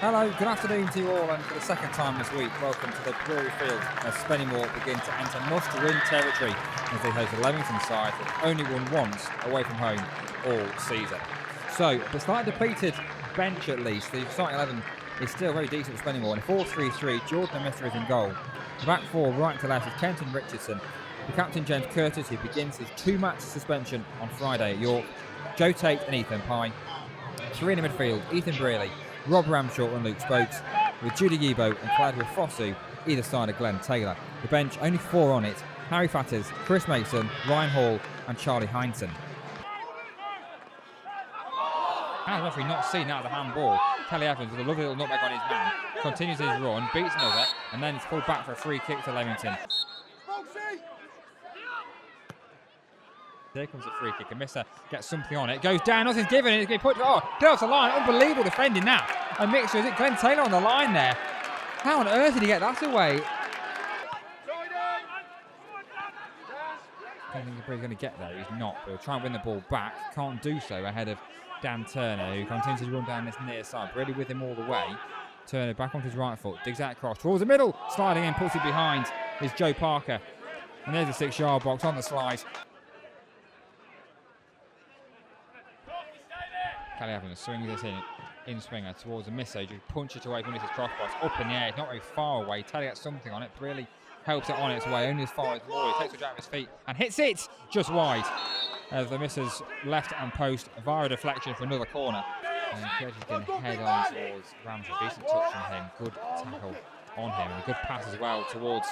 Hello, good afternoon to you all, and for the second time this week, welcome to the Brewery Field as Spennymoor begin to enter must-win territory as they host the Leamington side that have only won once away from home all season. So, the slightly depleted bench at least, the starting 11 is still very decent for Spennymoor. In a 4-3-3, Jordan Mister is in goal. The back four, right to left, is Kenton Richardson. The captain, James Curtis, who begins his 2-match suspension on Friday at York. Joe Tate and Ethan Pye. Three in the midfield, Ethan Brearley, Rob Ramshaw and Luke Spokes, with Jude Oyibo and Cladwell Fosu either side of Glenn Taylor. The bench, only four on it: Harry Fatters, Chris Mason, Ryan Hall and Charlie Heinsohn. Has referee not seen out of the handball. Kelly Evans with a lovely little nutmeg on his man, continues his run, beats another, and then it's pulled back for a free kick to Leamington. Here comes a free kick, and Mister gets something on it, goes down, nothing's given, it's getting put, get off the line, unbelievable defending that. A mixture, is it Glenn Taylor on the line there? How on earth did he get that away? I don't think he's going to get there, he's not, but he'll try and win the ball back, can't do so ahead of Dan Turner, who continues to run down this near side, really with him all the way. Turner back onto his right foot, digs out across towards the middle, sliding in, puts it behind, is Joe Parker. And there's the 6-yard box on the slide. Kelly Evans swings this in swinger towards the Misso, just punch it away from his crossbox, up in the air, it's not very far away. Taylor gets something on it, really helps it on its way, only as far as Roy takes it out of his feet and hits it just wide. As the misses left and post via a deflection for another corner. And Curtis can head on towards Ramsey. Decent touch on him, good tackle on him, and a good pass as well towards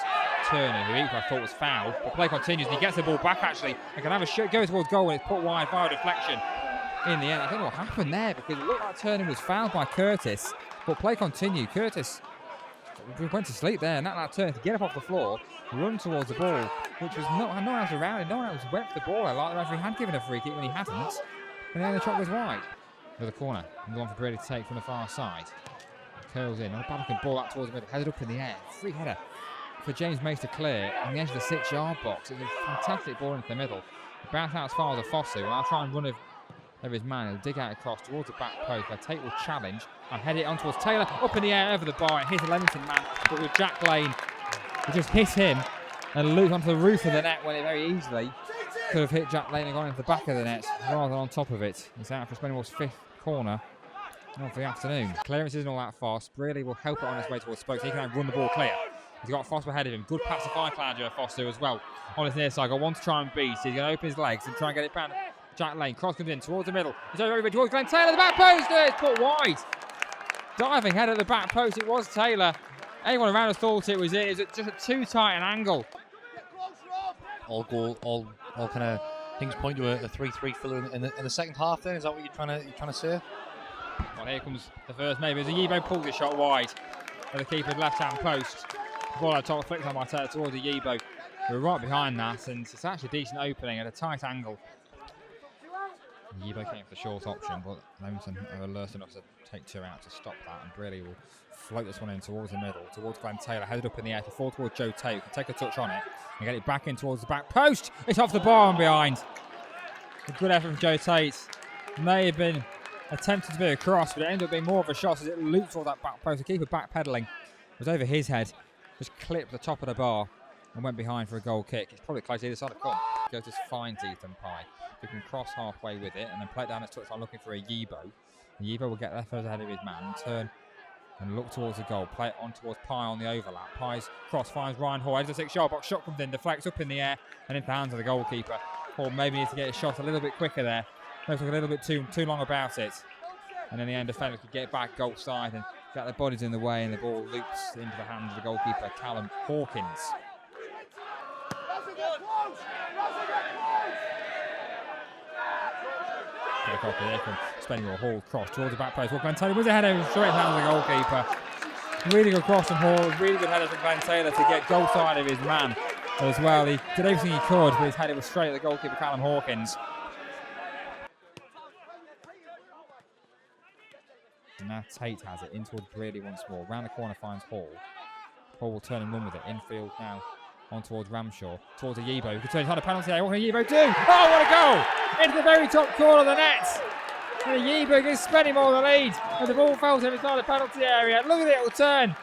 Turner, who I thought was fouled. But play continues, and he gets the ball back actually, and can have a shot, go towards goal, and it's put wide via deflection. In the end, I don't know what happened there, because it looked like Turner was fouled by Curtis, but play continued. Curtis went to sleep there, and that allowed Turner to get up off the floor, run towards the ball, which was no one else around him, no one else went for the ball. Like the referee had given a free kick when he hadn't, and then the shot was wide. With a corner, and the one for Brady to take from the far side. Curls in, Babcock ball out towards the middle, headed up in the air. Free header for James Mace to clear on the edge of the 6-yard box. It was a fantastic ball into the middle. Bounce out as far as a Fosu, and I'll try and run of his man. He'll dig out across towards the back post where Tate will challenge and head it on towards Taylor, up in the air over the bar, and hits the Leamington man, but with Jack Lane, who just hit him and looped onto the roof of the net when it very easily could have hit Jack Lane and gone into the back of the net rather than on top of it. He's out for Spennymoor's 5th corner for the afternoon. Clearance isn't all that fast. Brearley will help it on his way towards Spokes. He can run the ball clear. He's got Foster ahead of him. Good pass to Cloudger Foster as well on his near side. Got one to try and beat. He's going to open his legs and try and get it back. Jack Lane, cross comes in towards the middle. It's over everybody towards Glenn Taylor, the back post. There, it's put wide. Diving head at the back post. It was Taylor. Anyone around us thought it was in. It was just a too tight an angle. All kind of things point to a 3-3 filler in the second half. Then is that what you're trying to say? Well, here comes the first maybe as Oyibo pulls the shot wide at the keeper's left-hand post. The ball out top flicked on by Taylor towards Oyibo. We're right behind that, and it's actually a decent opening at a tight angle. Oyibo came for the short option, but Leamington are alert enough to take two out to stop that, and Brearley will float this one in towards the middle, towards Glenn Taylor, headed up in the air to fall towards Joe Tate, who can take a touch on it and get it back in towards the back post. It's off the bar and behind. A good effort from Joe Tate. May have been attempted to be a cross, but it ended up being more of a shot as it looped toward that back post. The keeper backpedaling. It was over his head, just clipped the top of the bar and went behind for a goal kick. It's probably close to either side of the corner. Goes just finds Ethan Pye, who can cross halfway with it and then play it down his touchline looking for Oyibo. Oyibo will get there first ahead of his man and turn and look towards the goal. Play it on towards Pye on the overlap. Pye's cross finds Ryan Hall. Edge of the 6-yard box. Shot comes in, deflects up in the air and into the hands of the goalkeeper. Hall maybe needs to get his shot a little bit quicker there. Looks like a little bit too long about it. And in the end, defenders could get it back goal side and get their bodies in the way, and the ball loops into the hands of the goalkeeper, Callum Hawkins. Here from Spennymoor. Hall cross towards the back post. Well, Glenn Taylor was ahead of him, straight in the hands of the goalkeeper. Really good cross from Hall. Really good header from Glenn Taylor to get goal side of his man as well. He did everything he could, but his header was straight at the goalkeeper, Callum Hawkins. And now Tate has it in towards Brearley once more. Round the corner finds Hall. Hall will turn and run with it. Infield now on towards Ramshaw. Towards Oyibo, who can turn on a penalty area. What can Oyibo do? Oh, what a goal! Into the very top corner of the net. And Oyibo gives Spennymoor the lead. And the ball fell to inside the penalty area. Look at the little turn.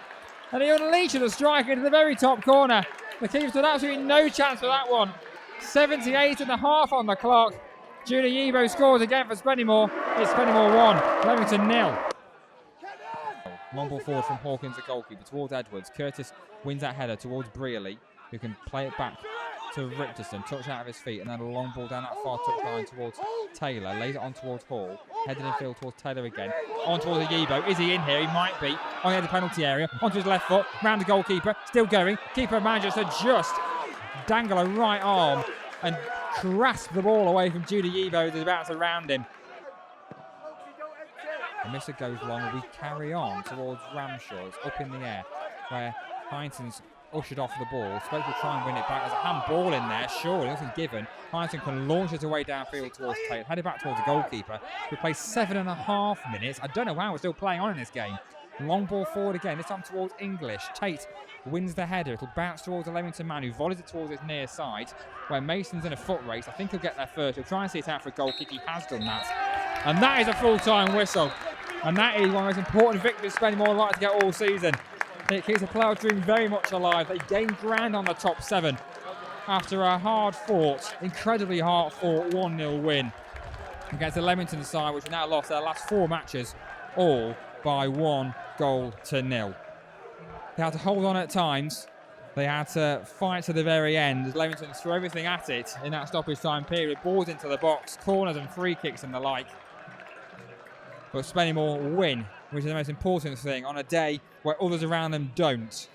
And he unleashes the striker into the very top corner. The keeper had absolutely no chance for that one. 78.5 on the clock. Jude Oyibo scores again for Spennymoor. It's Spennymoor 1, Leamington 0. Long ball forward from Hawkins, the goalkeeper, towards Edwards. Curtis wins that header towards Brearley, who can play it back to Richardson, touch out of his feet, and then a long ball down that far touchline towards Taylor, lays it on towards Hall, headed in field towards Taylor again, on towards Oyibo. Is he in here? He might be. On the edge of the penalty area, onto his left foot, round the goalkeeper, still going. Keeper manages to just dangle a right arm and grasp the ball away from Jude Oyibo who's about to round him. The misser goes long, and we carry on towards Ramshaw. It's up in the air, where Heinton's ushered off the ball. Spoke will try and win it back. There's a handball in there, surely, nothing given. Heinton can launch it away downfield towards Tate, headed back towards the goalkeeper, who plays 7.5 minutes. I don't know how we're still playing on in this game. Long ball forward again, this time towards English. Tate wins the header. It'll bounce towards the Leamington man, who volleys it towards his near side, where Mason's in a foot race. I think he'll get there first. He'll try and see it out for a goal kick. He has done that. And that is a full-time whistle. And that is one of the most important victories Spennymoor like to get all season. It keeps the playoff dream very much alive. They gain ground on the top 7 after a hard-fought, incredibly hard-fought 1-0 win against the Leamington side, which have now lost their last 4 matches, all by 1-0. They had to hold on at times. They had to fight to the very end as Leamington threw everything at it in that stoppage time period. Balls into the box, corners and free kicks and the like. But Spennymoor win, which is the most important thing on a day where others around them don't.